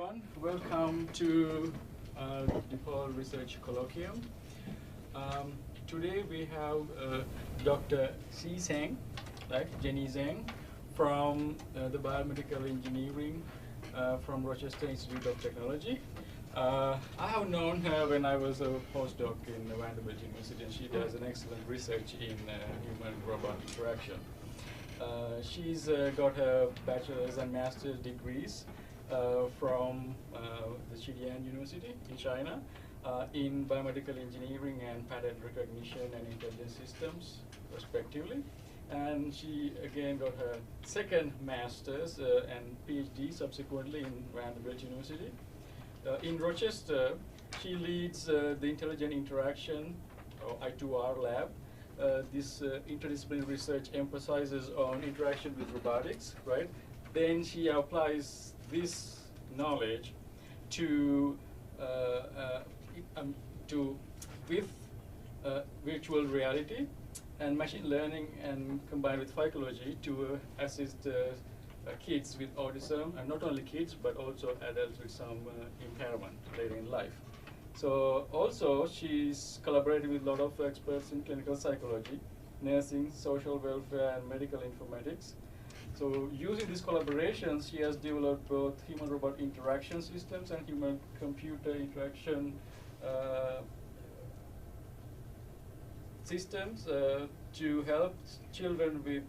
everyone. Welcome to DePaul Research Colloquium. Today we have Dr. Zhi Zheng, Zhi Zheng, from the Biomedical Engineering from Rochester Institute of Technology. I have known her when I was a postdoc in Vanderbilt University, and she does an excellent research in human-robot interaction. She's got her bachelor's and master's degrees from the Zhejiang University in China in biomedical engineering and pattern recognition and intelligence systems, respectively. And she again got her second master's and PhD subsequently in Vanderbilt University. In Rochester, she leads the Intelligent Interaction, or I2R lab. This interdisciplinary research emphasizes on interaction with robotics, right? Then she applies this knowledge to with virtual reality and machine learning, and combined with psychology to assist kids with autism, and not only kids but also adults with some impairment later in life. So also she's collaborated with a lot of experts in clinical psychology, nursing, social welfare, and medical informatics. So using these collaborations, she has developed both human-robot interaction systems and human-computer interaction systems to help children with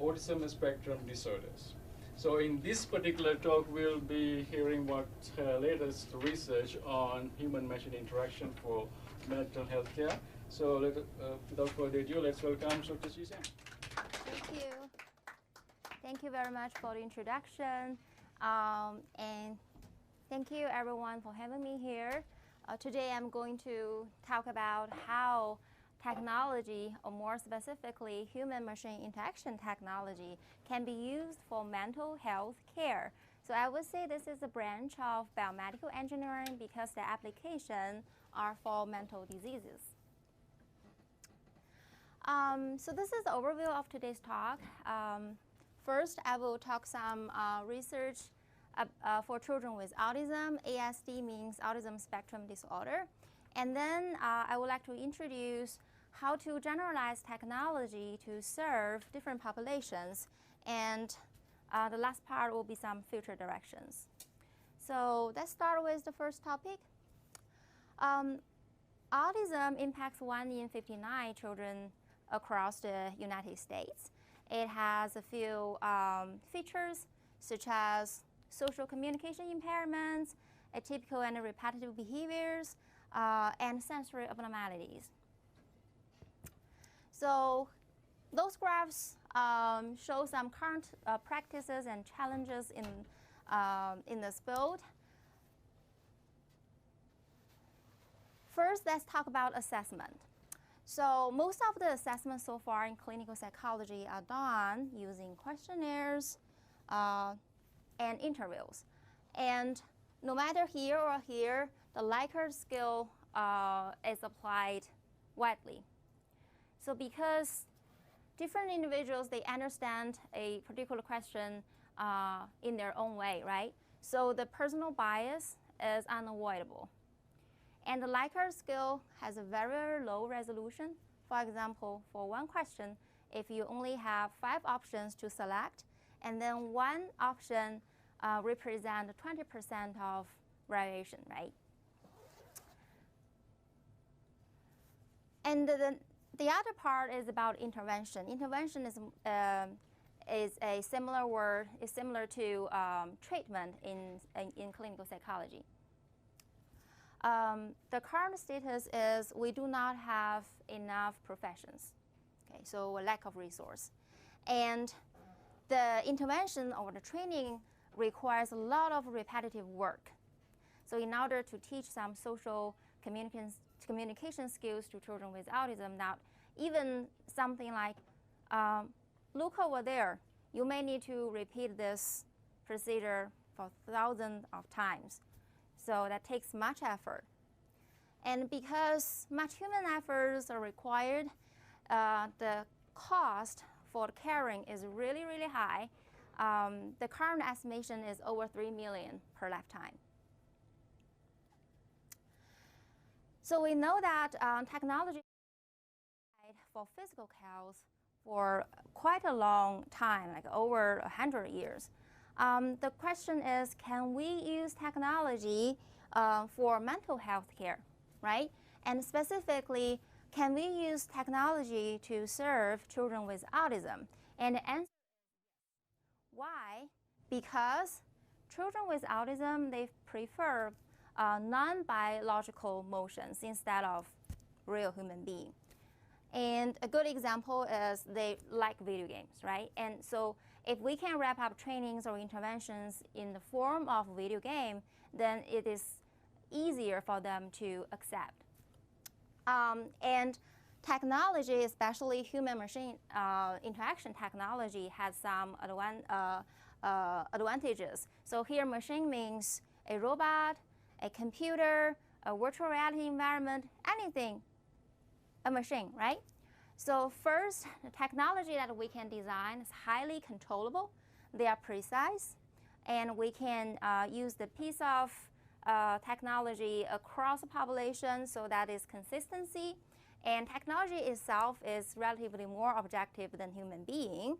autism spectrum disorders. So in this particular talk, we'll be hearing what her latest research on human-machine interaction for mental health care. So without further ado, let's welcome Dr. Zhi Zheng. Thank you. Thank you very much for the introduction. And thank you everyone for having me here. Today I'm going to talk about how technology, or more specifically human-machine interaction technology, can be used for mental health care. So I would say this is a branch of biomedical engineering because the applications are for mental diseases. So this is the overview of today's talk. First, I will talk some research for children with autism. ASD means autism spectrum disorder. And then I would like to introduce how to generalize technology to serve different populations. And the last part will be some future directions. So let's start with the first topic. Autism impacts 1 in 59 children across the United States. It has a few features, such as social communication impairments, atypical and repetitive behaviors, and sensory abnormalities. So those graphs show some current practices and challenges in this field. First, let's talk about assessment. So most of the assessments so far in clinical psychology are done using questionnaires and interviews. And no matter here or here, the Likert scale is applied widely. So because different individuals, they understand a particular question in their own way, right? So the personal bias is unavoidable. And the Likert scale has a very, very low resolution. For example, for one question, if you only have 5 options to select, and then one option represents 20% of variation, right? And the other part is about intervention. Intervention is a similar word, is similar to treatment in clinical psychology. The current status is we do not have enough professions, okay, so a lack of resource. And the intervention or the training requires a lot of repetitive work. So in order to teach some social communication skills to children with autism, not even something like, look over there, you may need to repeat this procedure for thousands of times. So that takes much effort. And because much human efforts are required, the cost for caring is really, really high. The current estimation is over 3 million per lifetime. So we know that technology for physical cows for quite a long time, like over 100 years. The question is, can we use technology for mental health care, right? And specifically, can we use technology to serve children with autism? And the answer is yes. Why? Because children with autism, they prefer non-biological motions instead of real human being. And a good example is they like video games, right? And so if we can wrap up trainings or interventions in the form of video game, then it is easier for them to accept. And technology, especially human-machine interaction technology, has some advantages. So here, machine means a robot, a computer, a virtual reality environment, anything, a machine, right? So first, the technology that we can design is highly controllable. They are precise, and we can use the piece of technology across the population, so that is consistency. And technology itself is relatively more objective than human being.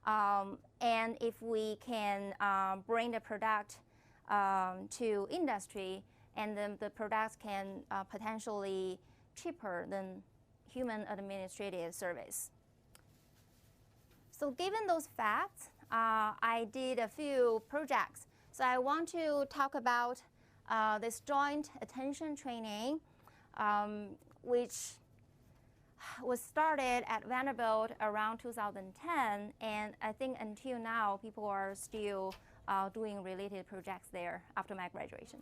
And if we can bring the product to industry, and then the products can potentially cheaper than human administrative service. So given those facts, I did a few projects. So I want to talk about this joint attention training, which was started at Vanderbilt around 2010, and I think until now people are still doing related projects there after my graduation.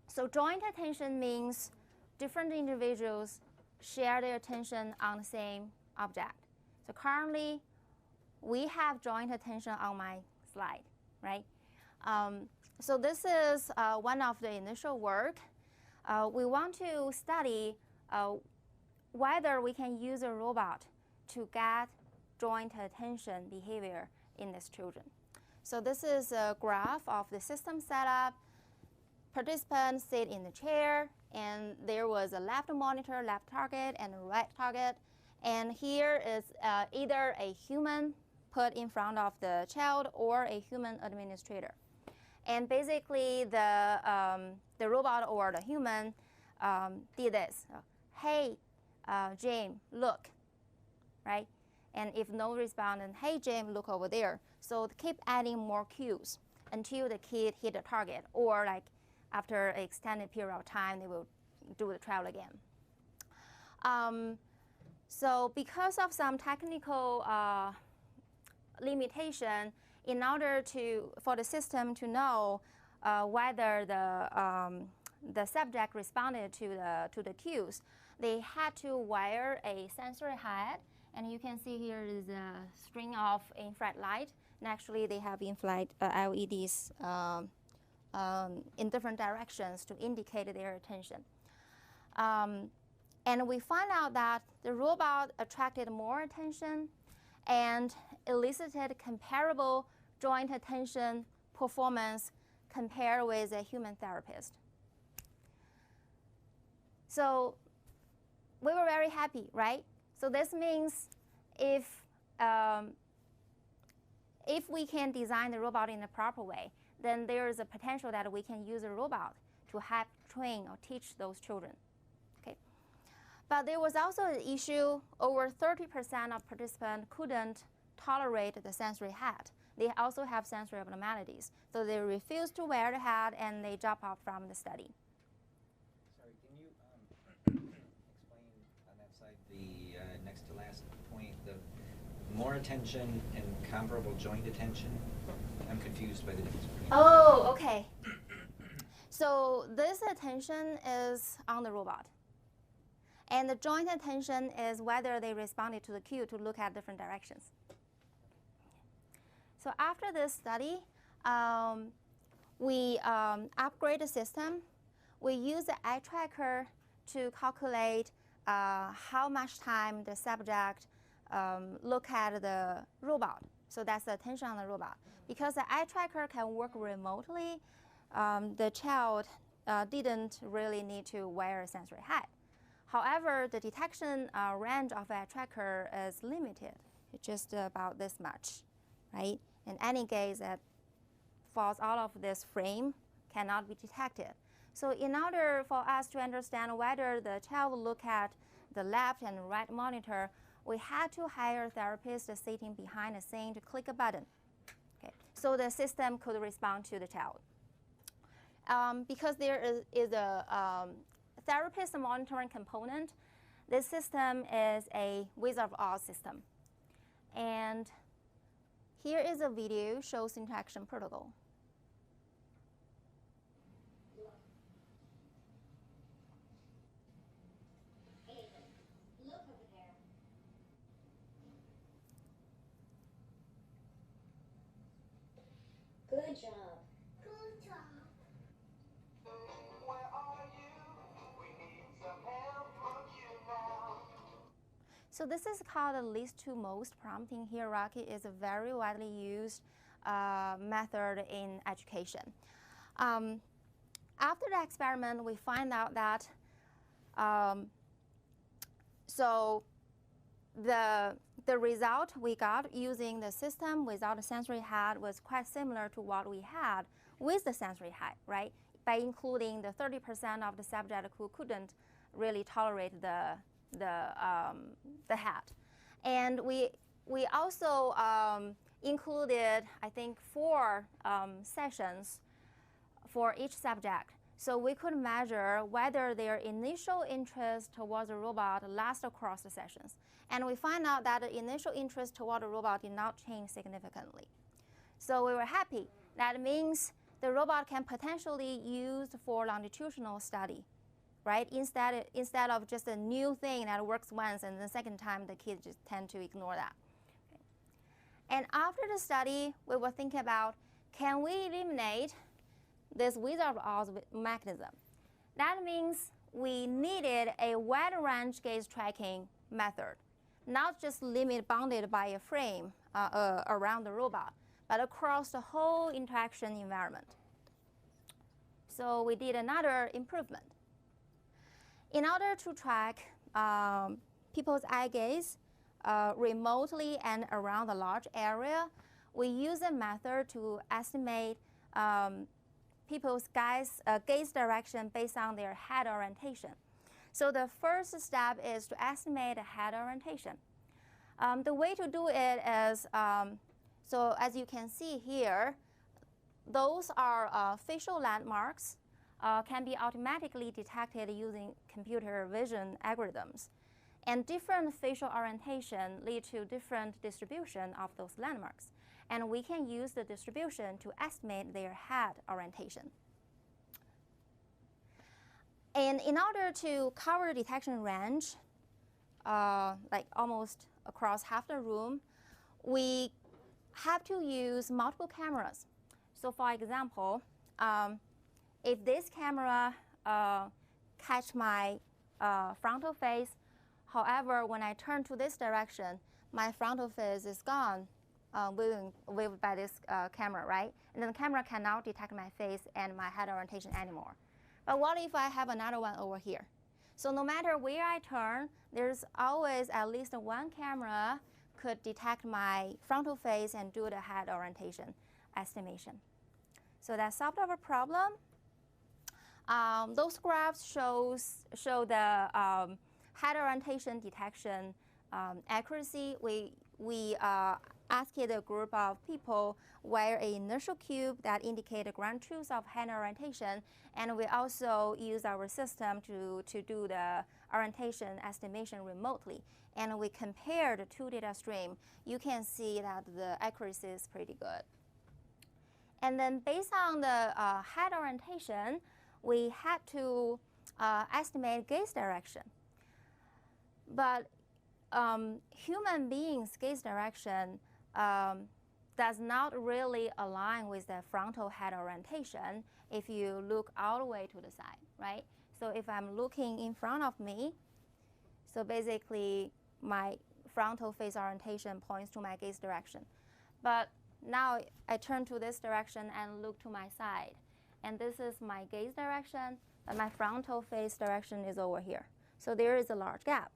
So joint attention means different individuals share their attention on the same object. So currently, we have joint attention on my slide, right? So this is one of the initial work. We want to study whether we can use a robot to get joint attention behavior in these children. So this is a graph of the system setup. Participants sit in the chair, and there was a left monitor, left target, and a right target. And here is either a human put in front of the child or a human administrator. And basically, the robot or the human did this. Hey, James, look, right? And if no response, then hey, James, look over there. So keep adding more cues until the kid hit the target, or like after an extended period of time, they will do the trial again. So because of some technical limitation, in order for the system to know whether the subject responded to the cues, they had to wire a sensory head. And you can see here is a string of infrared light. And actually, they have infrared LEDs in different directions to indicate their attention. And we find out that the robot attracted more attention and elicited comparable joint attention performance compared with a human therapist. So we were very happy, right? So this means if we can design the robot in the proper way, then there is a potential that we can use a robot to help train or teach those children. Okay. But there was also an issue. Over 30% of participants couldn't tolerate the sensory head. They also have sensory abnormalities. So they refused to wear the head, and they drop out from the study. Sorry, can you explain on that side the next to last point, the more attention and comparable joint attention? I'm confused by the difference between. Oh, okay. So this attention is on the robot. And the joint attention is whether they responded to the cue to look at different directions. So after this study, we upgrade the system. We use the eye tracker to calculate how much time the subject look at the robot. So that's the attention on the robot. Because the eye tracker can work remotely, the child didn't really need to wear a sensory hat. However, the detection range of eye tracker is limited. It's just about this much, right? And any gaze that falls out of this frame cannot be detected. So in order for us to understand whether the child will look at the left and right monitor, we had to hire a therapist sitting behind the scene to click a button. Okay. So the system could respond to the child. Because there is a therapist monitoring component, this system is a Wizard of Oz system. And here is a video shows interaction protocol. Look over there. Good job. Good job. Where are you? We need some help from you now. So this is called the least to most prompting hierarchy. It's a very widely used method in education. After the experiment, we find out that so the result we got using the system without a sensory hat was quite similar to what we had with the sensory hat, right? By including the 30% of the subject who couldn't really tolerate the hat. And we also included, I think, 4 sessions for each subject. So we could measure whether their initial interest towards the robot lasts across the sessions. And we find out that the initial interest toward the robot did not change significantly. So we were happy. That means the robot can potentially used for longitudinal study, right? Instead of just a new thing that works once and the second time the kids just tend to ignore that. Okay. And after the study, we were thinking about, can we eliminate this Wizard of Oz mechanism? That means we needed a wide range gaze tracking method, not just bounded by a frame around the robot, but across the whole interaction environment. So we did another improvement. In order to track people's eye gaze remotely and around a large area, we use a method to estimate people's gaze direction based on their head orientation. So the first step is to estimate the head orientation. The way to do it is, so as you can see here, those are facial landmarks, can be automatically detected using computer vision algorithms. And different facial orientation lead to different distribution of those landmarks. And we can use the distribution to estimate their head orientation. And in order to cover detection range, like almost across half the room, we have to use multiple cameras. So for example, if this camera catch my frontal face, however, when I turn to this direction, my frontal face is gone waved by this camera, right? And then the camera cannot detect my face and my head orientation anymore. But what if I have another one over here? So no matter where I turn, there's always at least one camera could detect my frontal face and do the head orientation estimation. So that solved our problem. Those graphs show the head orientation detection accuracy. We asked a group of people wear an initial cube that indicate the ground truth of head orientation, and we also use our system to do the orientation estimation remotely. And we compare the 2 data streams. You can see that the accuracy is pretty good. And then based on the head orientation, we had to estimate gaze direction. But human beings' gaze direction does not really align with the frontal head orientation if you look all the way to the side, right? So if I'm looking in front of me, so basically my frontal face orientation points to my gaze direction. But now I turn to this direction and look to my side. And this is my gaze direction, but my frontal face direction is over here. So there is a large gap.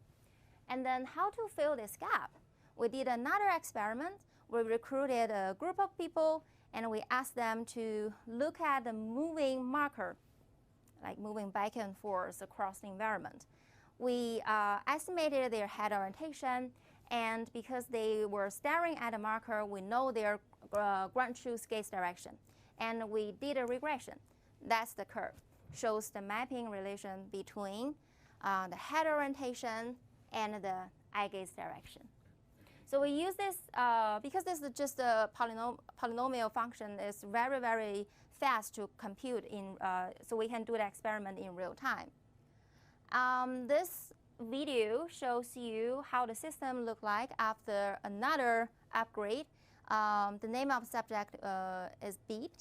And then how to fill this gap? We did another experiment. We recruited a group of people and we asked them to look at the moving marker, like moving back and forth across the environment. We estimated their head orientation, and because they were staring at a marker, we know their ground truth gaze direction. And we did a regression. That's the curve. Shows the mapping relation between the head orientation and the eye gaze direction. So we use this, because this is just a polynomial function, it's very, very fast to compute, so we can do the experiment in real time. This video shows you how the system looked like after another upgrade. The name of the subject is Beat.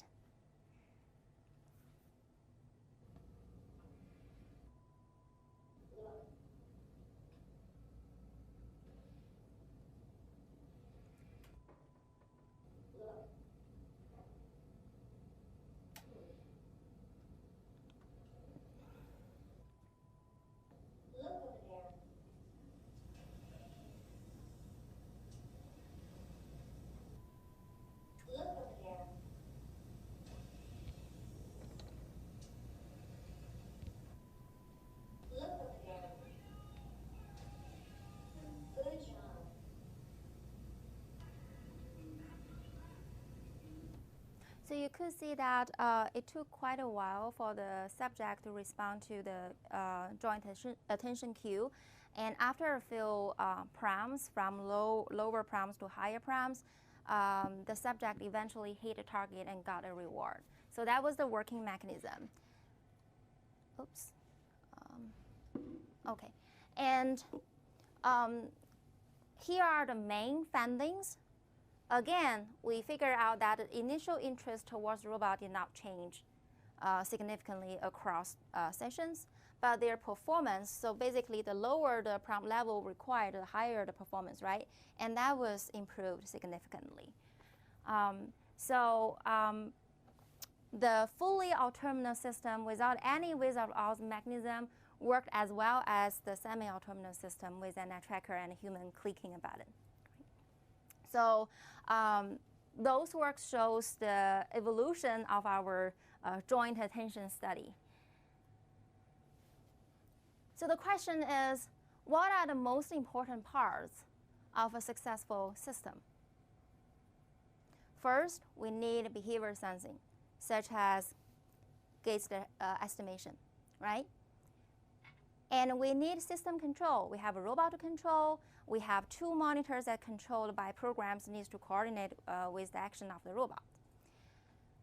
So you could see that it took quite a while for the subject to respond to the joint attention cue. And after a few prompts, from lower prompts to higher prompts, the subject eventually hit a target and got a reward. So that was the working mechanism. Oops. Okay. And here are the main findings. Again, we figured out that the initial interest towards the robot did not change significantly across sessions, but their performance, so basically the lower the prompt level required, the higher the performance, right? And that was improved significantly. The fully autonomous system without any wizard-of-Oz mechanism worked as well as the semi-autonomous system with an eye tracker and a human clicking a button. So those works shows the evolution of our joint attention study. So the question is, what are the most important parts of a successful system? First, we need behavior sensing, such as gaze estimation, right? And we need system control. We have a robot to control. We have two monitors that controlled by programs needs to coordinate with the action of the robot.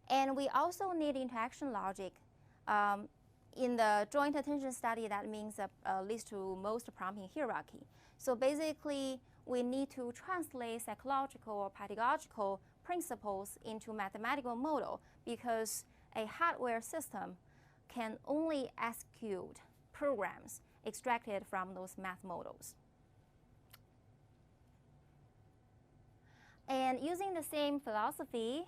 And we also need interaction logic. In the joint attention study, that means leads to most prompting hierarchy. So basically, we need to translate psychological or pedagogical principles into mathematical model, because a hardware system can only execute programs extracted from those math models. And using the same philosophy,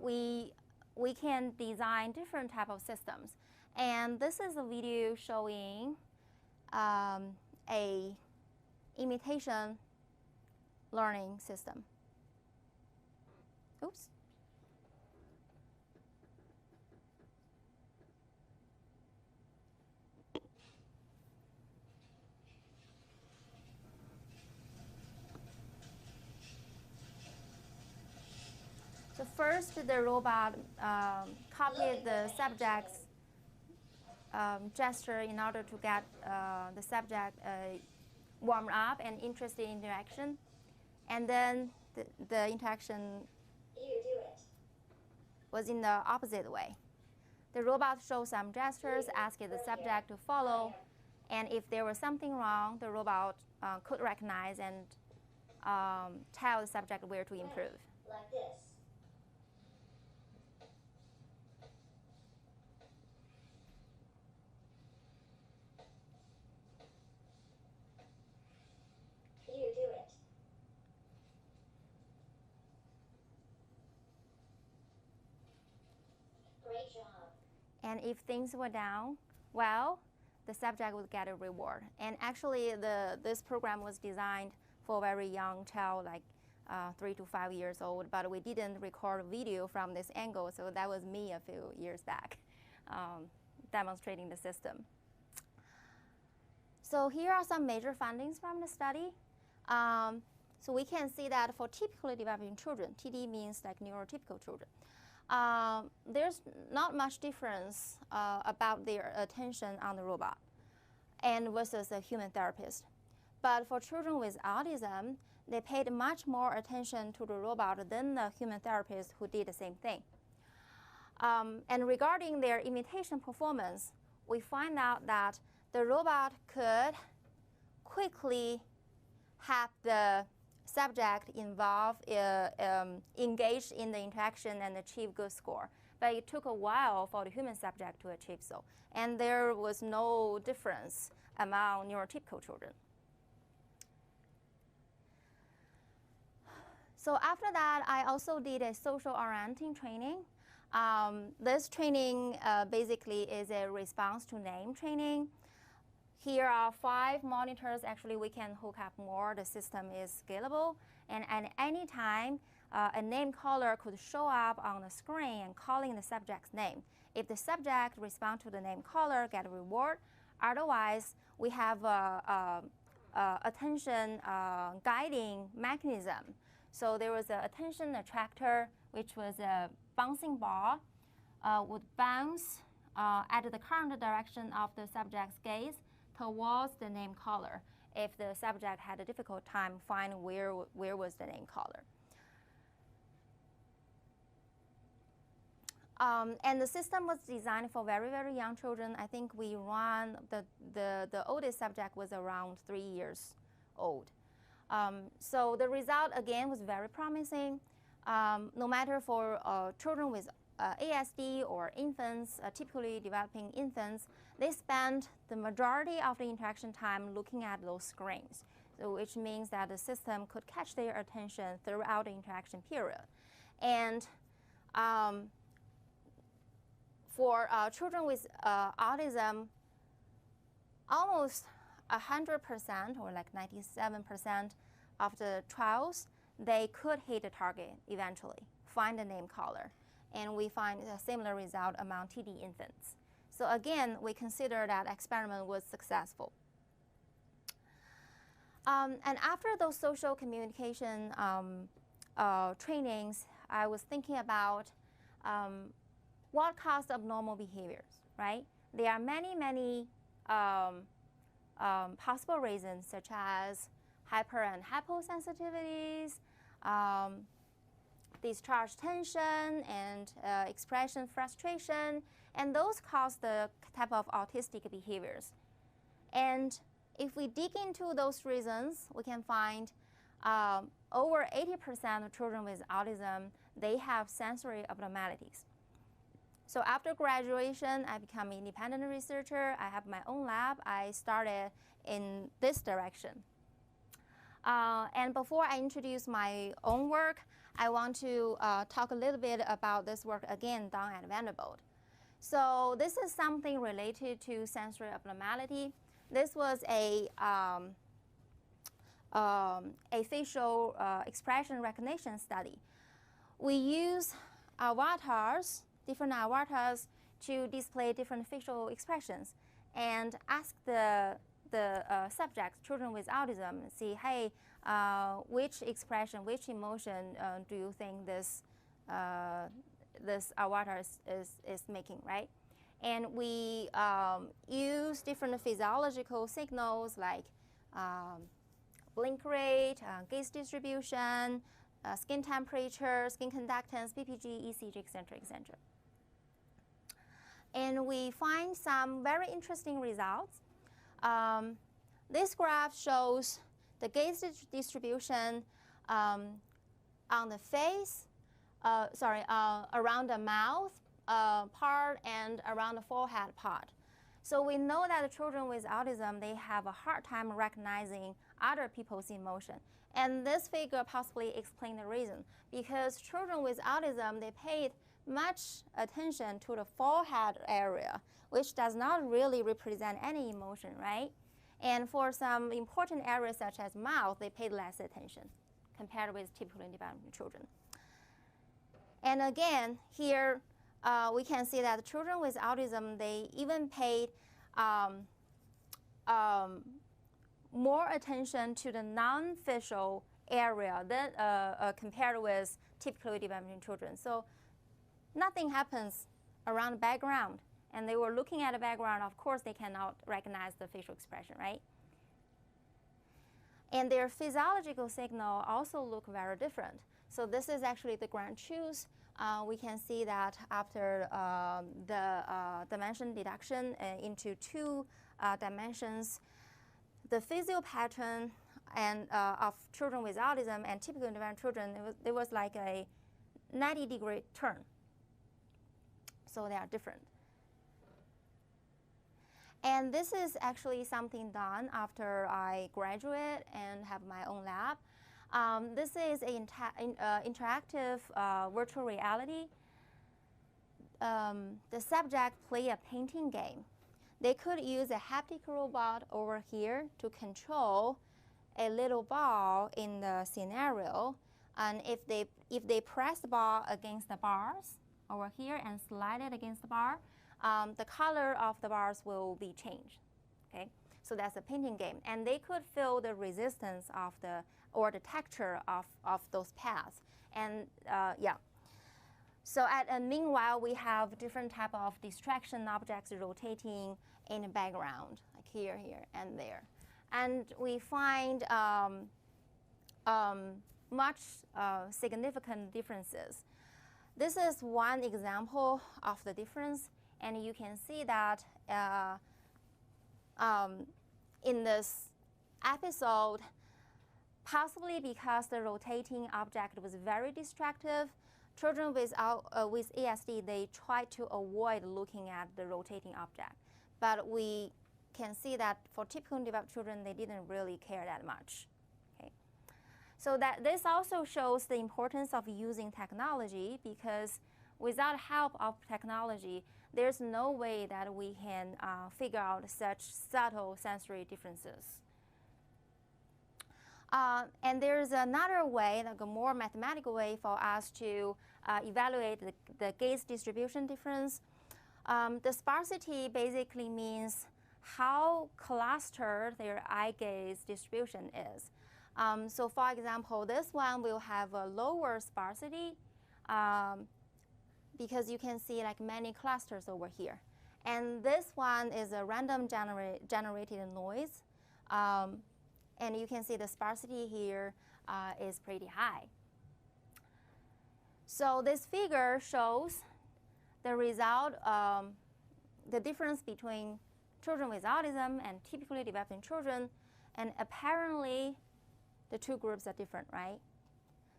we can design different type of systems. And this is a video showing a imitation learning system. Oops. So first, the robot copied the subject's gesture in order to get the subject warmed up and interested in interaction. And then the interaction was in the opposite way. The robot showed some gestures, asked the subject to follow, and if there was something wrong, the robot could recognize and tell the subject where to improve. Like this. You do it. And if things were down well, the subject would get a reward. And actually, this program was designed for a very young child, like 3 to 5 years old, but we didn't record video from this angle, so that was me a few years back, demonstrating the system. So here are some major findings from the study. So we can see that for typically developing children, TD means like neurotypical children, there's not much difference about their attention on the robot and versus a human therapist. But for children with autism, they paid much more attention to the robot than the human therapist who did the same thing. And regarding their imitation performance, we find out that the robot could quickly have the subject involved, engaged in the interaction and achieve good score. But it took a while for the human subject to achieve so. And there was no difference among neurotypical children. So after that, I also did a social orienting training. This training basically is a response to name training. Here are 5 monitors. Actually, we can hook up more. The system is scalable. And at any time, a name caller could show up on the screen and calling the subject's name. If the subject responds to the name caller, get a reward. Otherwise, we have attention guiding mechanism. So there was an attention attractor, which was a bouncing ball, would bounce at the current direction of the subject's gaze towards the name caller if the subject had a difficult time finding where was the name caller. And the system was designed for very, very young children. I think we run, the oldest subject was around 3 years old. So the result, again, was very promising. No matter for children with ASD or infants, typically developing infants, they spend the majority of the interaction time looking at those screens, so which means that the system could catch their attention throughout the interaction period. And for children with autism, almost 100% or like 97% of the trials, they could hit the target eventually, find the name caller. And we find a similar result among TD infants. So again, we consider that experiment was successful. And after those social communication trainings, I was thinking about what caused abnormal behaviors, right? There are many, many possible reasons, such as hyper and hyposensitivities, discharge tension, and expression frustration, and those cause the type of autistic behaviors. And if we dig into those reasons, we can find over 80% of children with autism, they have sensory abnormalities. So after graduation, I became an independent researcher. I have my own lab. I started in this direction. And before I introduce my own work, I want to talk a little bit about this work again done at Vanderbilt. So this is something related to sensory abnormality. This was a facial expression recognition study. We use avatars, different avatars, to display different facial expressions and ask the subjects, children with autism, see, hey, which expression, which emotion do you think this avatar is making, right? And we use different physiological signals like blink rate, gaze distribution, skin temperature, skin conductance, PPG, ECG, etc., etc. And we find some very interesting results. This graph shows the gaze distribution on the face, around the mouth part and around the forehead part. So we know that the children with autism, they have a hard time recognizing other people's emotion. And this figure possibly explains the reason, because children with autism, they paid much attention to the forehead area, which does not really represent any emotion, right? And for some important areas such as mouth, they paid less attention compared with typically developing children. And again, here we can see that children with autism, they even paid more attention to the non-facial area than compared with typically developing children. So nothing happens around the background, and they were looking at the background. Of course, they cannot recognize the facial expression, right? And their physiological signal also look very different. So this is actually the grand choose. We can see that after the dimension deduction into two dimensions, the physio pattern and of children with autism and typical developing children, there was like a 90-degree turn. So they are different. And this is actually something done after I graduate and have my own lab. This is an interactive virtual reality. The subject play a painting game. They could use a haptic robot over here to control a little ball in the scenario. And if they press the ball against the bars over here and slide it against the bar, the color of the bars will be changed. Okay, so that's a painting game, and they could feel the resistance of or the texture of those paths, and yeah. So meanwhile, we have different type of distraction objects rotating in the background, like here, and there, and we find much significant differences. This is one example of the difference. And you can see that in this episode, possibly because the rotating object was very distractive, children with ASD, they try to avoid looking at the rotating object. But we can see that for typical developed children, they didn't really care that much. Okay. So that this also shows the importance of using technology, because without help of technology, there's no way that we can figure out such subtle sensory differences. And there's another way, like a more mathematical way for us to evaluate the gaze distribution difference. The sparsity basically means how clustered their eye gaze distribution is. So for example, this one will have a lower sparsity, because you can see like many clusters over here. And this one is a random generated noise. And you can see the sparsity here is pretty high. So this figure shows the result, the difference between children with autism and typically developing children. And apparently, the two groups are different, right?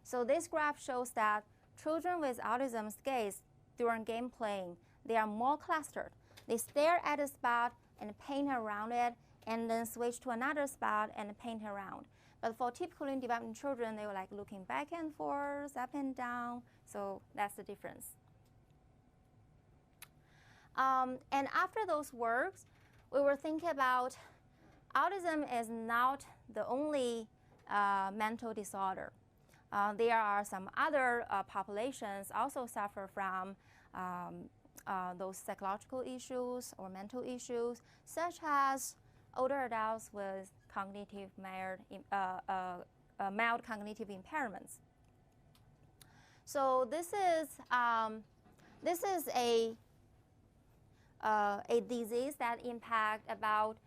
So this graph shows that children with autism's gaze during game playing, they are more clustered. They stare at a spot and paint around it, and then switch to another spot and paint around. But for typically developing children, they were like looking back and forth, up and down. So that's the difference. And after those works, we were thinking about autism is not the only mental disorder. There are some other populations also suffer from those psychological issues or mental issues, such as older adults with cognitive mild cognitive impairments. So this is a disease that impacts about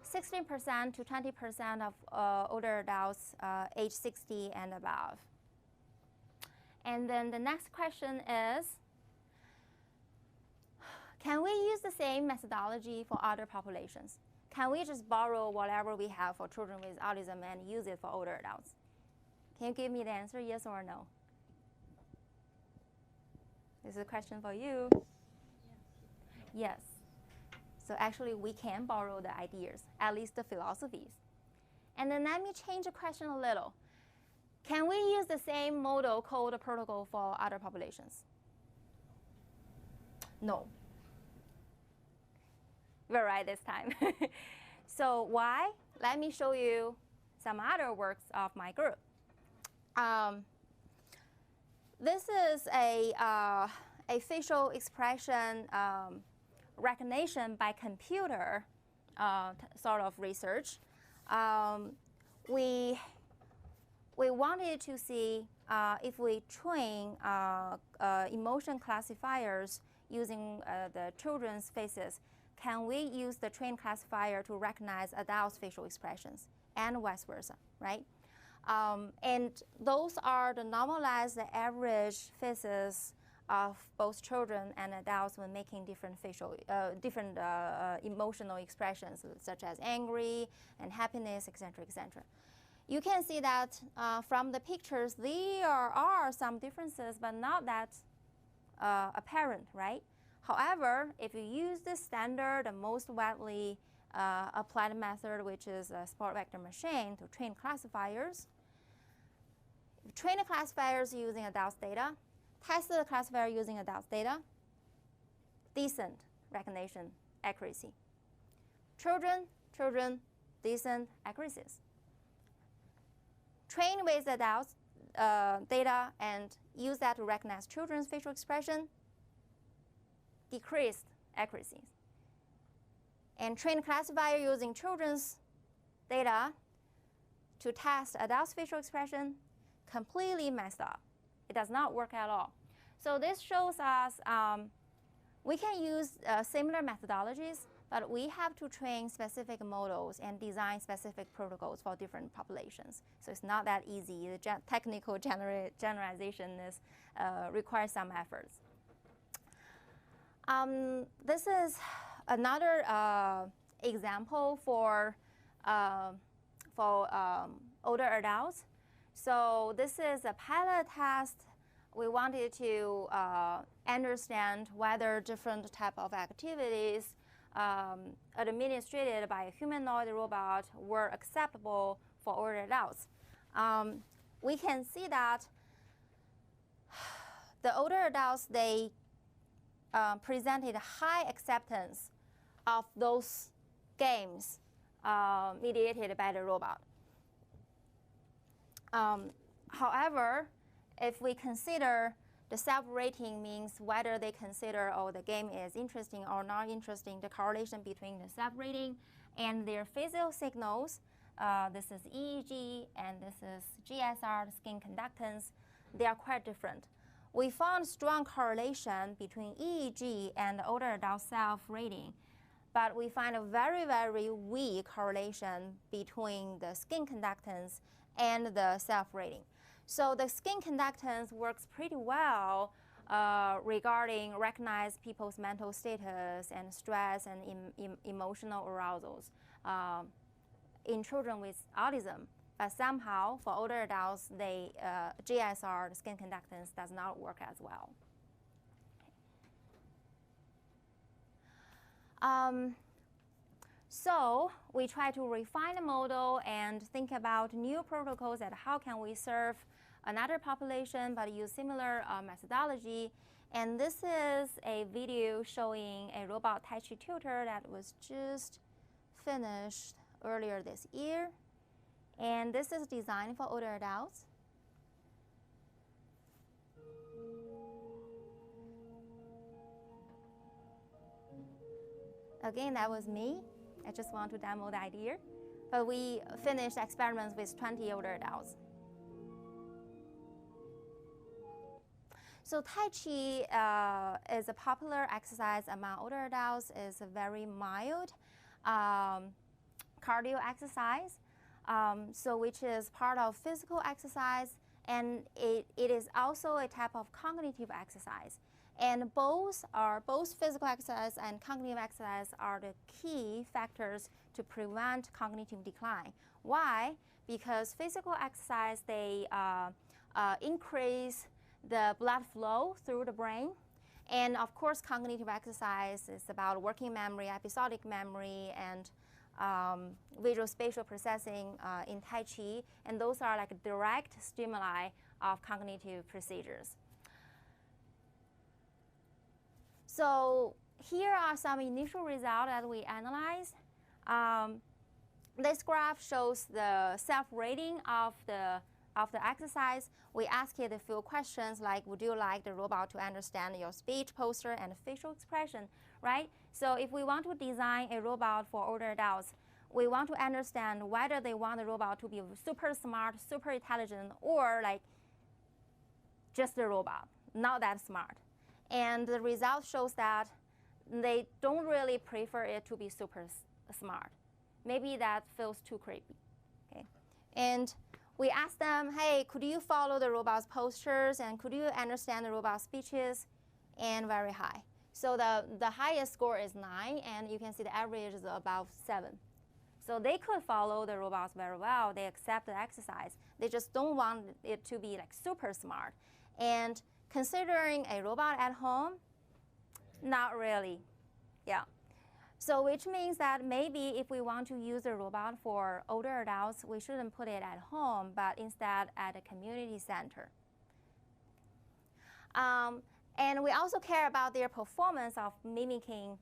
16% to 20% of older adults age 60 and above. And then the next question is, can we use the same methodology for other populations? Can we just borrow whatever we have for children with autism and use it for older adults? Can you give me the answer, yes or no? This is a question for you. Yes. So actually, we can borrow the ideas, at least the philosophies. And then let me change the question a little. Can we use the same model code protocol for other populations? No. We're right this time. So why? Let me show you some other works of my group. This is a facial expression recognition by computer sort of research. We wanted to see if we train emotion classifiers using the children's faces, can we use the trained classifier to recognize adults' facial expressions and vice versa, right? And those are the normalized, the average faces of both children and adults when making different emotional expressions, such as angry and happiness, etc., etc. You can see that from the pictures, there are some differences, but not that apparent, right? However, if you use the standard, the most widely applied method, which is a support vector machine to train classifiers, train the classifiers using adults' data, test the classifier using adults' data, decent recognition accuracy. Children, decent accuracies. Train with adults' data and use that to recognize children's facial expression, decreased accuracies. And train classifier using children's data to test adults' facial expression, completely messed up. It does not work at all. So this shows us we can use similar methodologies, but we have to train specific models and design specific protocols for different populations. So it's not that easy. The technical generalization requires some efforts. This is another example for older adults. So this is a pilot test. We wanted to understand whether different type of activities administered by a humanoid robot were acceptable for older adults. We can see that the older adults, they presented high acceptance of those games mediated by the robot. However, if we consider the self-rating means whether they consider, oh, the game is interesting or not interesting, the correlation between the self-rating and their physical signals, this is EEG and this is GSR, the skin conductance, they are quite different. We found strong correlation between EEG and the older adult self-rating, but we find a very, very weak correlation between the skin conductance and the self-rating. So the skin conductance works pretty well regarding recognize people's mental status and stress and emotional arousals in children with autism. But somehow, for older adults, GSR, the skin conductance, does not work as well. So we try to refine the model and think about new protocols and how can we serve another population but use similar methodology. And this is a video showing a robot Tai Chi tutor that was just finished earlier this year. And this is designed for older adults. Again, that was me. I just want to demo the idea. But we finished experiments with 20 older adults. So Tai Chi is a popular exercise among older adults. It's a very mild cardio exercise, which is part of physical exercise, and it is also a type of cognitive exercise. And both physical exercise and cognitive exercise are the key factors to prevent cognitive decline. Why? Because physical exercise, they increase the blood flow through the brain. And of course, cognitive exercise is about working memory, episodic memory, and visual spatial processing in Tai Chi. And those are like direct stimuli of cognitive procedures. So here are some initial results that we analyzed. This graph shows the self-rating of the exercise. We asked it a few questions like, would you like the robot to understand your speech, posture, and facial expression, right? So if we want to design a robot for older adults, we want to understand whether they want the robot to be super smart, super intelligent, or like just a robot, not that smart. And the result shows that they don't really prefer it to be super smart. Maybe that feels too creepy, okay? And we asked them, hey, could you follow the robot's postures and could you understand the robot's speeches? And very high. So the highest score is 9, and you can see the average is above 7. So they could follow the robots very well. They accept the exercise. They just don't want it to be like super smart. And considering a robot at home, not really, yeah. So which means that maybe if we want to use a robot for older adults, we shouldn't put it at home, but instead at a community center. And we also care about their performance of mimicking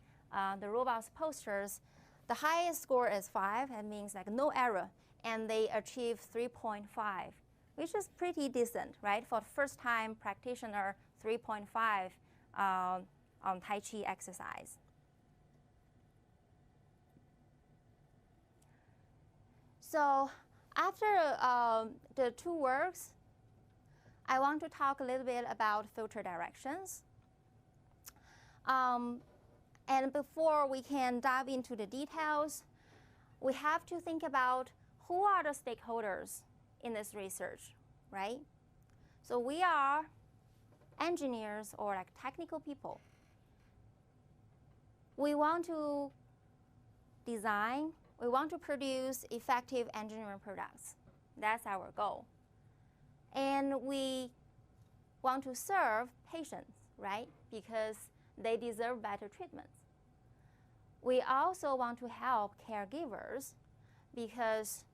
the robot's postures. The highest score is 5. That means like no error. And they achieve 3.5, which is pretty decent, right? For the first time practitioner, 3.5 on Tai Chi exercise. So after the 2 works, I want to talk a little bit about future directions. And before we can dive into the details, we have to think about who are the stakeholders in this research, right? So we are engineers or like technical people. We want to design, we want to produce effective engineering products. That's our goal. And we want to serve patients, right? Because they deserve better treatments. We also want to help caregivers because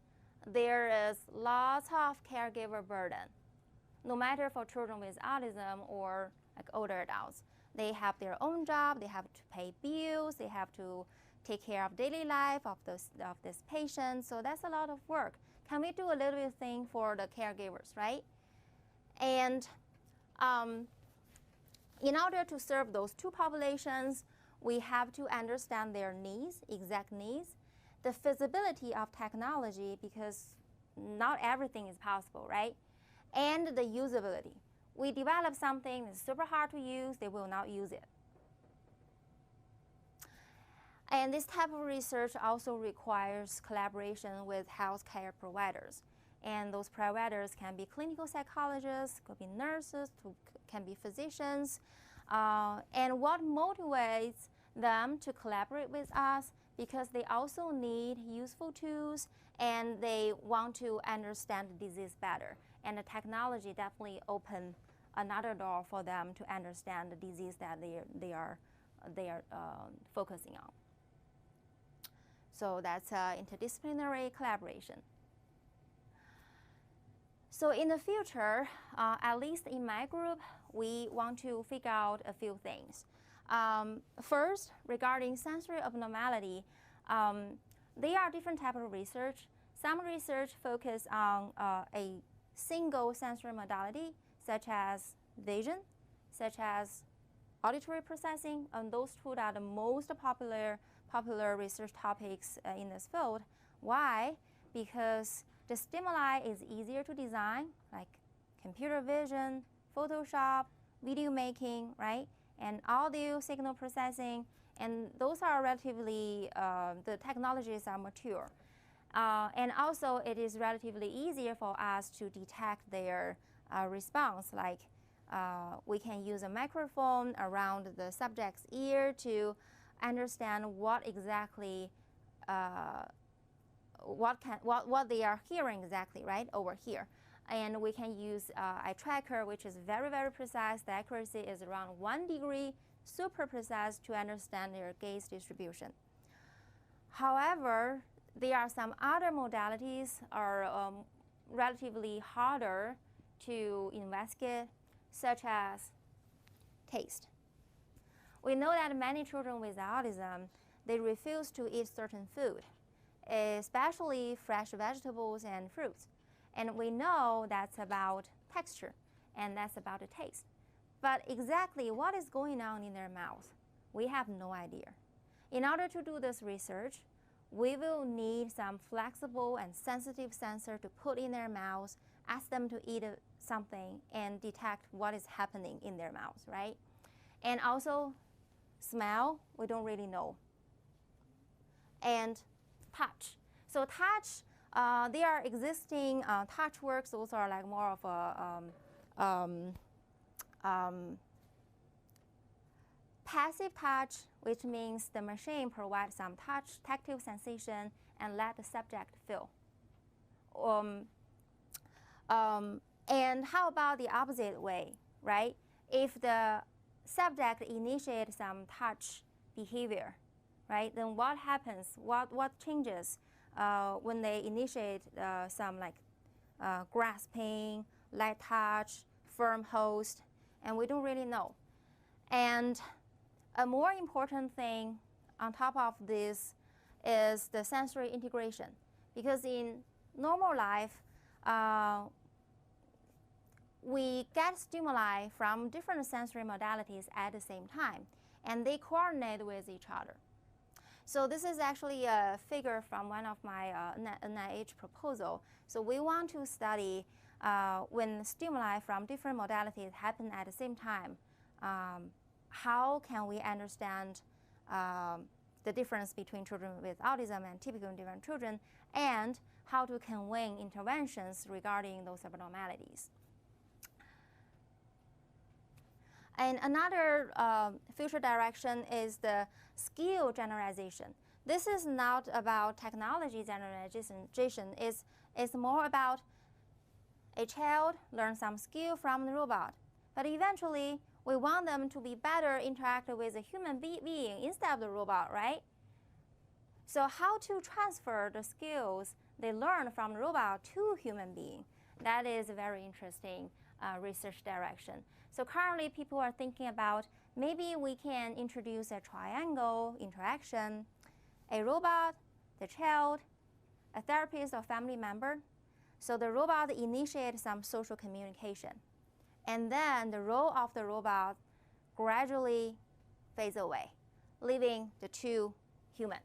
there is lots of caregiver burden. No matter for children with autism or like older adults, they have their own job, they have to pay bills, they have to take care of daily life of this patient. So that's a lot of work. Can we do a little bit of thing for the caregivers, right? And in order to serve those 2 populations, we have to understand their needs, exact needs, the feasibility of technology, because not everything is possible, right? And the usability. We develop something that's super hard to use, they will not use it. And this type of research also requires collaboration with healthcare providers. And those providers can be clinical psychologists, could be nurses, can be physicians. And what motivates them to collaborate with us, because they also need useful tools and they want to understand the disease better. And the technology definitely opened another door for them to understand the disease that they are focusing on. So that's interdisciplinary collaboration. So in the future, at least in my group, we want to figure out a few things. First, regarding sensory abnormality, there are different types of research. Some research focus on a single sensory modality, such as vision, such as auditory processing, and those 2 are the most popular research topics in this field. Why? Because the stimuli is easier to design, like computer vision, Photoshop, video making, right? And audio signal processing, and those are relatively, the technologies are mature. And also it is relatively easier for us to detect their response, like we can use a microphone around the subject's ear to understand what exactly, what they are hearing exactly, right, over here. And we can use a tracker, which is very, very precise. The accuracy is around 1 degree, super precise to understand their gaze distribution. However, there are some other modalities are relatively harder to investigate, such as taste. We know that many children with autism, they refuse to eat certain food, especially fresh vegetables and fruits. And we know that's about texture and that's about the taste. But exactly what is going on in their mouth, we have no idea. In order to do this research, we will need some flexible and sensitive sensor to put in their mouths, ask them to eat something and detect what is happening in their mouths, right? And also smell, we don't really know. And touch. So touch, there are existing touch works. Those are like more of a passive touch, which means the machine provides some touch, tactile sensation, and let the subject feel. And how about the opposite way, right? If the subject initiates some touch behavior, right, then what happens? What changes when they initiate some like grasping, light touch, firm hold, and we don't really know. And a more important thing on top of this is the sensory integration, because in normal life, we get stimuli from different sensory modalities at the same time, and they coordinate with each other. So this is actually a figure from one of my NIH proposal. So we want to study when stimuli from different modalities happen at the same time, how can we understand the difference between children with autism and typical different children, and how to convey interventions regarding those abnormalities. And another future direction is the skill generalization. This is not about technology generalization. It's more about a child learn some skill from the robot, but eventually we want them to be better interact with a human being instead of the robot, right? So how to transfer the skills they learn from the robot to human being? That is a very interesting research direction. So currently people are thinking about maybe we can introduce a triangle interaction, a robot, the child, a therapist or family member. So the robot initiates some social communication. And then the role of the robot gradually fades away, leaving the two human.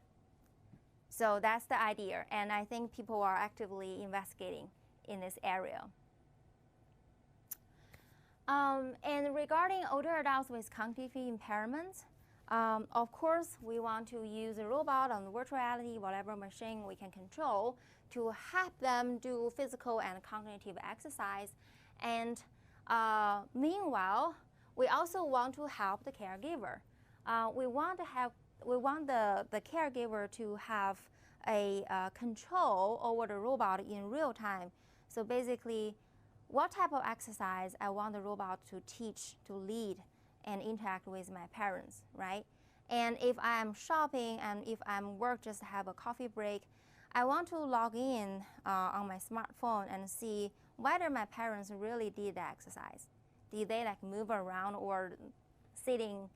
So that's the idea, and I think people are actively investigating in this area. And regarding older adults with cognitive impairments, of course, we want to use a robot on virtual reality, whatever machine we can control, to help them do physical and cognitive exercise. And meanwhile, we also want to help the caregiver. We want the caregiver to have a control over the robot in real time. So basically, what type of exercise I want the robot to teach, to lead, and interact with my parents, right? And if I'm shopping and if I'm work, just have a coffee break, I want to log in on my smartphone and see whether my parents really did the exercise. Did they like move around or sitting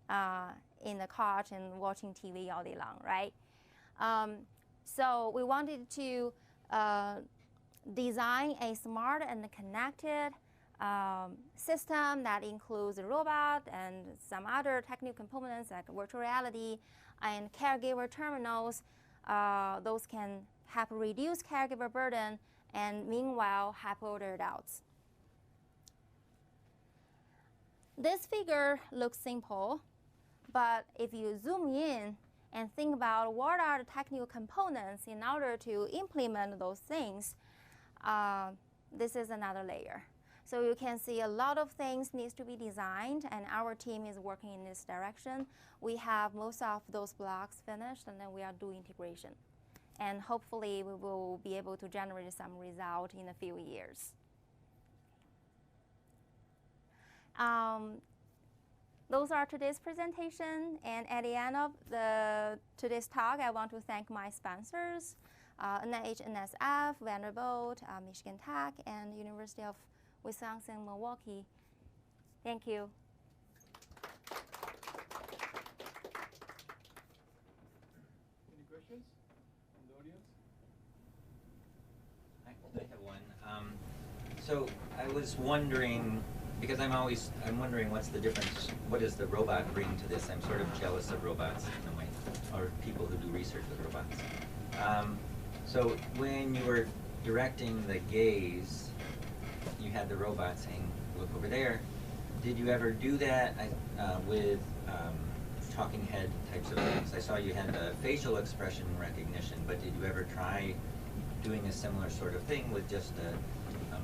in the couch and watching TV all day long, right? So we wanted to design a smart and connected system that includes a robot and some other technical components like virtual reality and caregiver terminals. Those can help reduce caregiver burden and meanwhile help older adults. This figure looks simple, but if you zoom in and think about what are the technical components in order to implement those things, this is another layer. So you can see a lot of things needs to be designed, and our team is working in this direction. We have most of those blocks finished, and then we are doing integration. And hopefully we will be able to generate some result in a few years. Those are today's presentation, and at the end of today's talk, I want to thank my sponsors, NIH, NSF, Vanderbilt, Michigan Tech, and University of Wisconsin-Milwaukee. Thank you. So I was wondering, because I'm wondering what's the difference, what does the robot bring to this? I'm sort of jealous of robots in a way, or people who do research with robots. So when you were directing the gaze, you had the robot saying, look over there. Did you ever do that with talking head types of things? I saw you had the facial expression recognition, but did you ever try doing a similar sort of thing with just a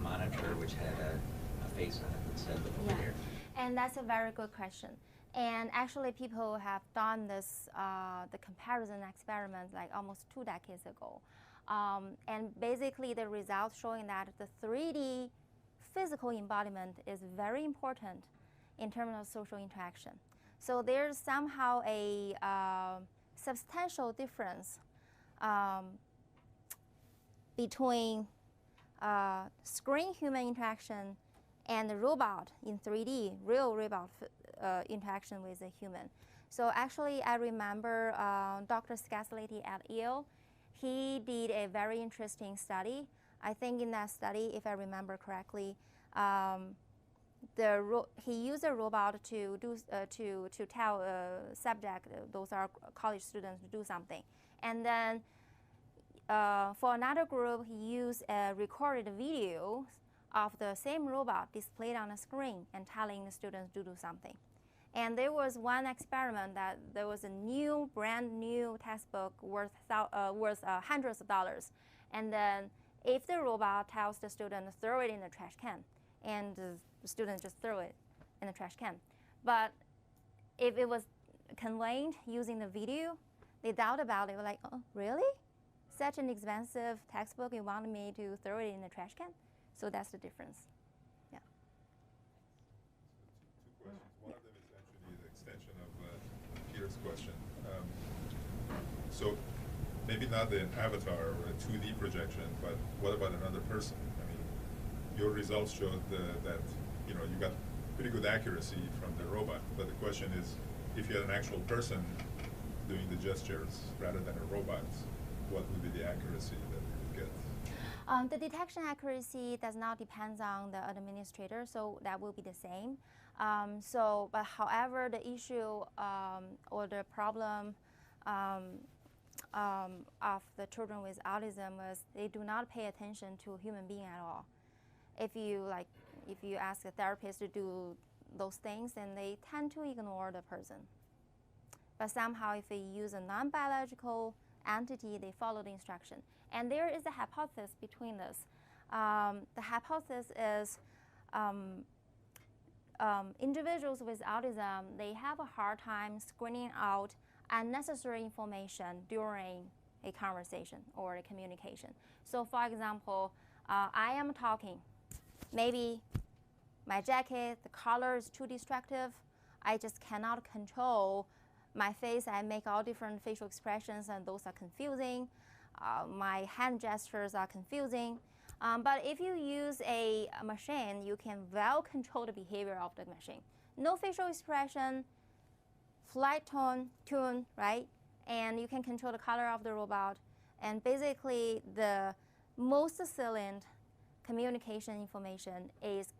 monitor which had a face on it that said, look over there? And that's a very good question. And actually, people have done this, the comparison experiment, like almost 2 decades ago. And basically, the results showing that the 3D physical embodiment is very important in terms of social interaction. So there's somehow a substantial difference between screen human interaction and the robot in 3D, real robot interaction with a human. So actually, I remember Dr. Scaslity at Yale. He did a very interesting study. I think in that study, if I remember correctly, he used a robot to tell a subject, those are college students, to do something, and then for another group, he used a recorded video of the same robot displayed on a screen and telling the students to do something. And there was one experiment that there was a brand new textbook worth hundreds of dollars. And then if the robot tells the student to throw it in the trash can, and the student just throw it in the trash can. But if it was conveyed using the video, they doubt about it. They were like, oh, really? Such an expensive textbook, you wanted me to throw it in the trash can? So that's the difference. Yeah. Two questions. One of them is actually the extension of Peter's question. So maybe not an avatar or a 2D projection, but what about another person? I mean, your results showed that you got pretty good accuracy from the robot, but the question is, if you had an actual person doing the gestures rather than a robot, what would be the accuracy that you would get? The detection accuracy does not depend on the administrator, so that will be the same. But however, the issue or the problem of the children with autism is they do not pay attention to a human being at all. If you ask a therapist to do those things, then they tend to ignore the person. But somehow, if they use a non-biological entity, they follow the instruction. And there is a hypothesis between this. The hypothesis is individuals with autism, they have a hard time screening out unnecessary information during a conversation or a communication. So for example, I am talking. Maybe my jacket, the color is too distractive. I just cannot control my face. I make all different facial expressions, and those are confusing. My hand gestures are confusing. But if you use a machine, you can well control the behavior of the machine. No facial expression, flight tune, right? And you can control the color of the robot. And basically, the most salient communication information is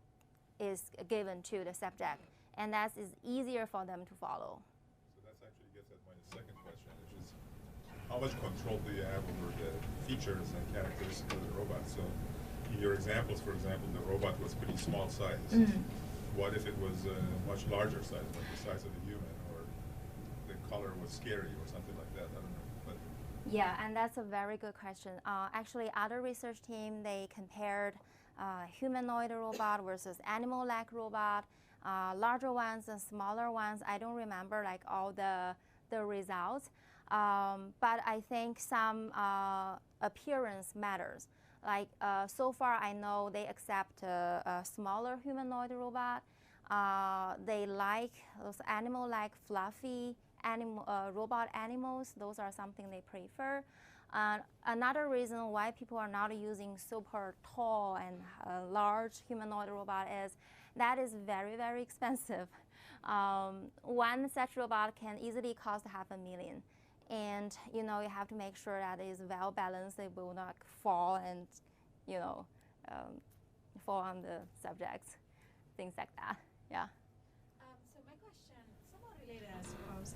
given to the subject. And that is easier for them to follow. So that actually gets at my second question, which is, how much control do you have over the features and characteristics of the robot? So in your examples, for example, the robot was pretty small size. Mm-hmm. What if it was a much larger size, like the size of a human, or the color was scary or something like that? I don't know. But yeah, and that's a very good question. Actually, other research team, they compared humanoid robot versus animal-like robot, larger ones and smaller ones. I don't remember like all the results, but I think some appearance matters. Like so far, I know they accept a smaller humanoid robot. They like those animal-like fluffy robot animals. Those are something they prefer. Another reason why people are not using super tall and large humanoid robot is that is very, very expensive. One such robot can easily cost $500,000. And you have to make sure that it is well balanced, it will not fall and fall on the subjects, things like that. Yeah. So my question, somewhat related, I suppose.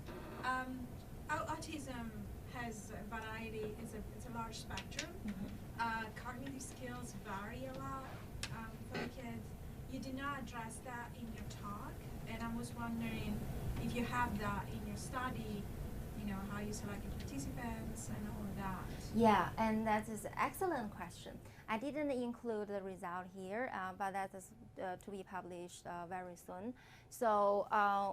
Autism has a variety. It's a large spectrum. Cognitive skills vary a lot for the kids. You did not address that in your talk, and I was wondering if you have that in your study. You know, how you selected participants and all of that. Yeah, and that is an excellent question. I didn't include the result here, but that is to be published very soon. So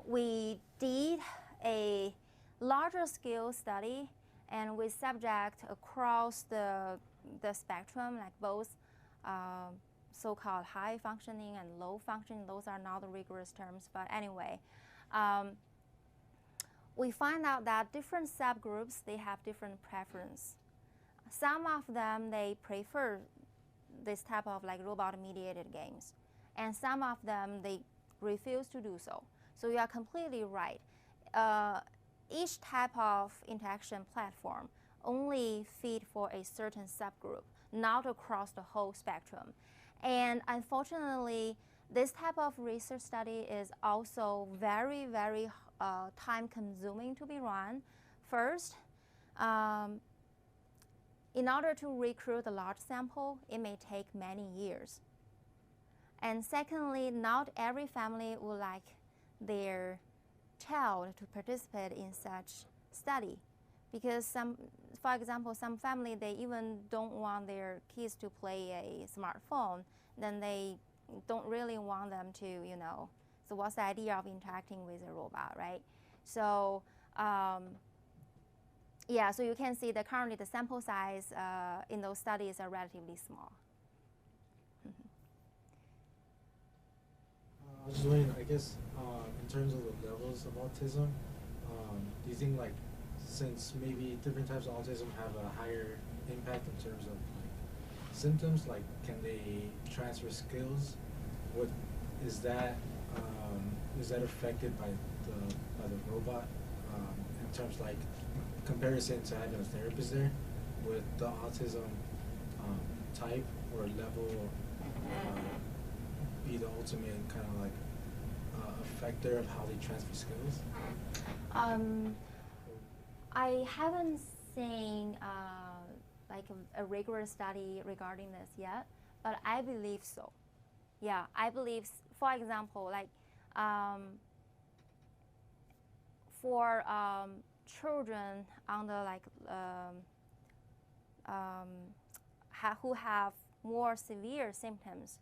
we did a larger scale study, and with subject across the spectrum, like both so-called high functioning and low functioning. Those are not the rigorous terms, but anyway. We find out that different subgroups, they have different preference. Some of them, they prefer this type of like robot-mediated games. And some of them, they refuse to do so. So you are completely right. Each type of interaction platform only fit for a certain subgroup, not across the whole spectrum. And unfortunately, this type of research study is also very, very time-consuming to be run. First, in order to recruit a large sample, it may take many years. And secondly, not every family would like their child to participate in such study. Because for example, some family, they even don't want their kids to play a smartphone. Then they don't really want them to, you know, so what's the idea of interacting with a robot, right? So yeah, so you can see that currently the sample size in those studies are relatively small. I was just wondering, I guess, in terms of the levels of autism, do you think, like, since maybe different types of autism have a higher impact in terms of like symptoms, like can they transfer skills? What is that affected by the robot in terms like comparison to having a therapist there? Would the autism type or level be the ultimate kind of like effector of how they transfer skills? I haven't seen like a rigorous study regarding this yet, but I believe so. Yeah, I believe, for example, like for children under like who have more severe symptoms,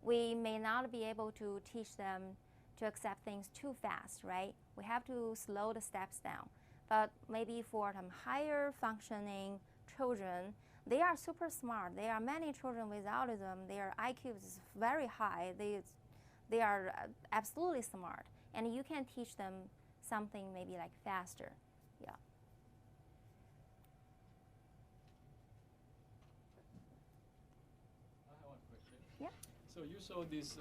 we may not be able to teach them to accept things too fast, right? We have to slow the steps down. But maybe for higher functioning children, they are super smart. There are many children with autism, their IQ is very high. They are absolutely smart. And you can teach them something maybe like faster. Yeah. I have one question. Yeah. So you saw this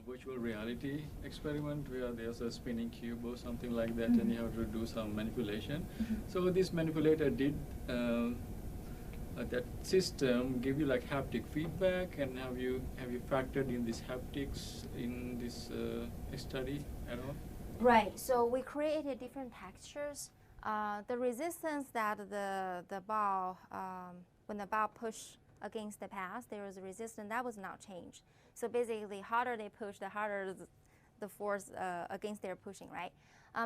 virtual reality experiment where there's a spinning cube or something like that, and you have to do some manipulation. So this manipulator did that system give you like haptic feedback, and have you factored in this haptics in this study at all? Right. So we created different textures. The resistance that the ball when the ball pushed against the path, there was a resistance that was not changed. So basically, the harder they push, the harder the force against their pushing, right?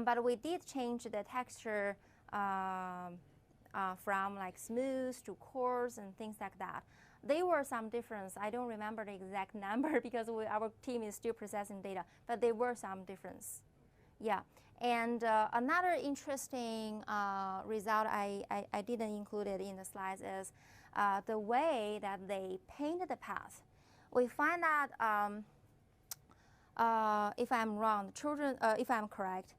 But we did change the texture from like smooth to coarse and things like that. There were some difference. I don't remember the exact number because our team is still processing data, but there were some difference. Yeah, and another interesting result I didn't include it in the slides is the way that they painted the path. We find that if I'm wrong, children, if I'm correct,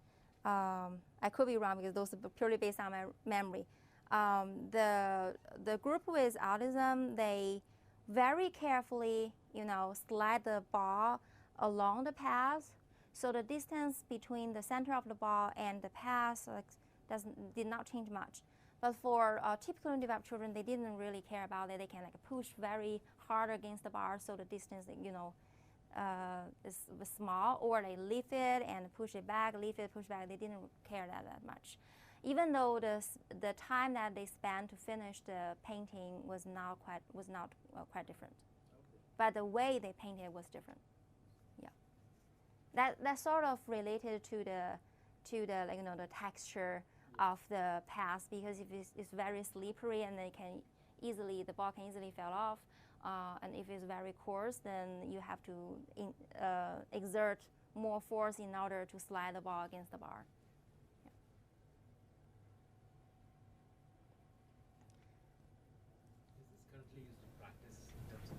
I could be wrong because those are purely based on my memory. The group with autism, they very carefully, you know, slide the ball along the path, so the distance between the center of the ball and the path did not change much. But for typically developed children, they didn't really care about it. They can like push very hard against the bar, so the distance, is small, or they lift it and push it back, lift it, push back. They didn't care that much, even though the time that they spent to finish the painting was not quite different, but the way they painted was different. Yeah, that's sort of related to the the texture of the path, because if it's very slippery and the ball can easily fall off. And if it's very coarse, then you have to exert more force in order to slide the ball against the bar. Yeah. Is this currently used in practice in terms of?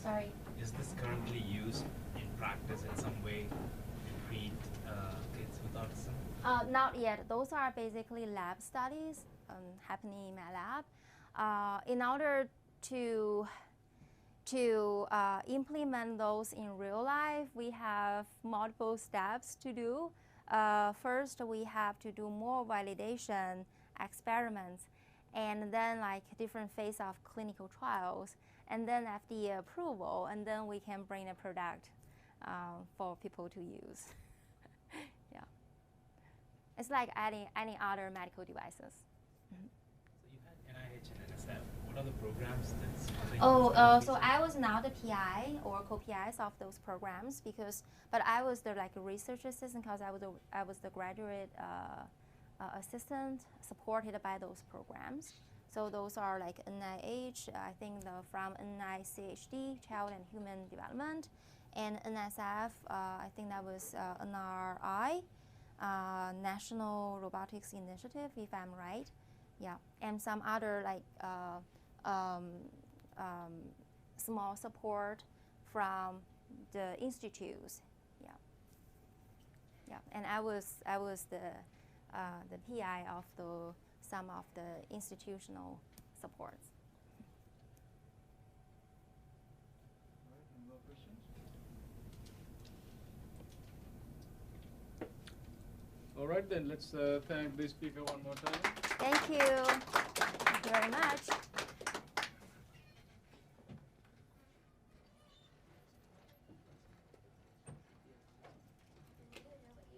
Sorry? Is this currently used in practice in some way to treat kids with autism? Not yet. Those are basically lab studies happening in my lab. In order to implement those in real life, we have multiple steps to do. First, we have to do more validation experiments, and then like different phase of clinical trials, and then FDA approval, and then we can bring a product for people to use. Yeah, it's like any other medical devices. Mm-hmm. So you had NIH and NSF. What are the programs that's? So I was not the PI or co-PIs of those programs, but I was the research assistant, because I was the graduate assistant supported by those programs. So those are like NIH, I think from NICHD, Child and Human Development, and NSF, I think that was NRI, National Robotics Initiative, if I'm right. Yeah, and some other small support from the institutes. Yeah, yeah, and I was the PI of some of the institutional supports. All right, any more questions? All right, then let's thank the speaker one more time. Thank you. Thank you very much.